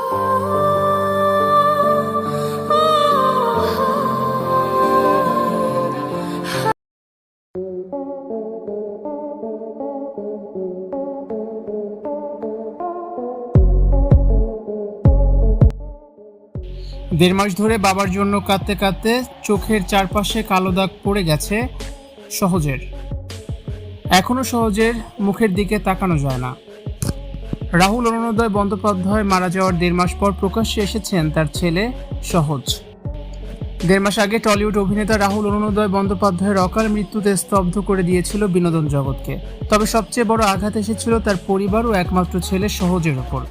দেড় মাস ধরে বাবার জন্য কাঁদতে কাঁদতে চোখের চারপাশে কালো দাগ পড়ে গেছে সহজের। এখনো সহজের মুখের দিকে তাকানো যায় না। রাহুল অরুণোদয় বন্দ্যোপাধ্যায় মারা যাওয়ার দেড় মাস পর প্রকাশ্যে এসেছেন তার ছেলে সহজ। দেড় মাস আগে টলিউড অভিনেতা রাহুল অরুণোদয় বন্দ্যোপাধ্যায়ের অকাল মৃত্যুতে স্তব্ধ করে দিয়েছিল বিনোদন জগৎকে। তবে সবচেয়ে বড় আঘাত এসেছিল তার পরিবার ও একমাত্র ছেলে সহজের ওপর।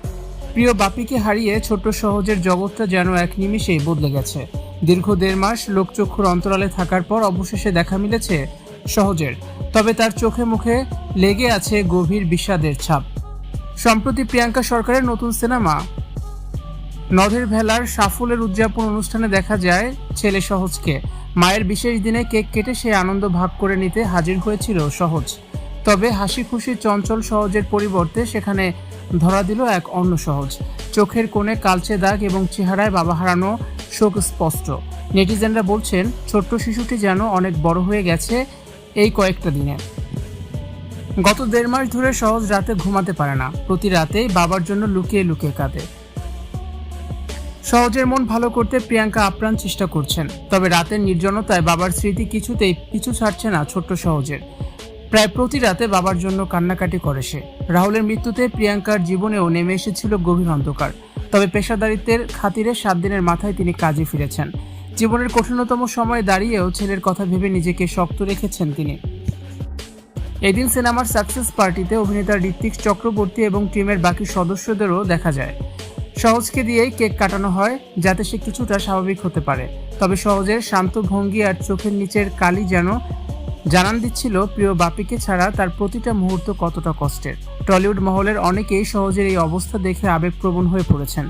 প্রিয় বাপিকে হারিয়ে ছোট্ট সহজের জগৎটা যেন এক নিমিষেই বদলে গেছে। দীর্ঘ দেড় মাস লোকচক্ষুর অন্তরালে থাকার পর অবশেষে দেখা মিলেছে সহজের। তবে তার চোখে মুখে লেগে আছে গভীর বিষাদের ছাপ। সম্প্রতি প্রিয়াঙ্কা সরকারের নতুন সিনেমা নধের ভেলার সাফল্যের উদযাপন অনুষ্ঠানে দেখা যায় ছেলে সহজকে। মায়ের বিশেষ দিনে কেক কেটে সেই আনন্দ ভাগ করে নিতে হাজির হয়েছিল সহজ। তবে হাসি খুশি চঞ্চল সহজের পরিবর্তে সেখানে ধরা দিল এক অন্য সহজ। চোখের কোণে কালচে দাগ এবং চেহারায় বাবা হারানো শোক স্পষ্ট। নেটিজেনরা বলছেন ছোট্ট শিশুটি যেন অনেক বড় হয়ে গেছে এই কয়েকটা দিনে। গত দেড় মাস ধরে সহজ রাতে ঘুমাতে পারে না। প্রতি রাতেই বাবার জন্য লুকিয়ে লুকিয়ে কাঁদে। সহজের মন ভালো করতে প্রিয়াঙ্কা আপ্রাণ চেষ্টা করছেন। তবে রাতের নির্জনতায় বাবার স্মৃতি কিছুতেই পিছু ছাড়ছে না ছোট্ট সহজের। প্রায় প্রতি রাতে বাবার জন্য কান্নাকাটি করে সে। রাহুলের মৃত্যুতে প্রিয়াঙ্কার জীবনেও নেমে এসেছিল গভীর অন্ধকার। তবে পেশাদারিত্বের খাতিরে 7 দিনের মাথায় তিনি কাজে ফিরেছেন। জীবনের কঠিনতম সময়ে দাঁড়িয়েও ছেলের কথা ভেবে নিজেকে শক্ত রেখেছেন তিনি। এদিন সিনেমার সাকসেস পার্টিতে অভিনেতা ঋত্বিক চক্রবর্তী এবং টিমের বাকি সদস্যদেরও দেখা যায়। সহজকে দিয়েই কেক কাটানো হয় যাতে সে কিছুটা স্বাভাবিক হতে পারে। তবে সহজের শান্ত ভঙ্গি আর চোখের নিচের কালি যেন জানান দিচ্ছিল প্রিয় বাপিকে ছাড়া তার প্রতিটা মুহূর্ত কতটা কষ্টের। টলিউড মহলের অনেকেই সহজের এই অবস্থা দেখে আবেগপ্রবণ হয়ে পড়েছেন।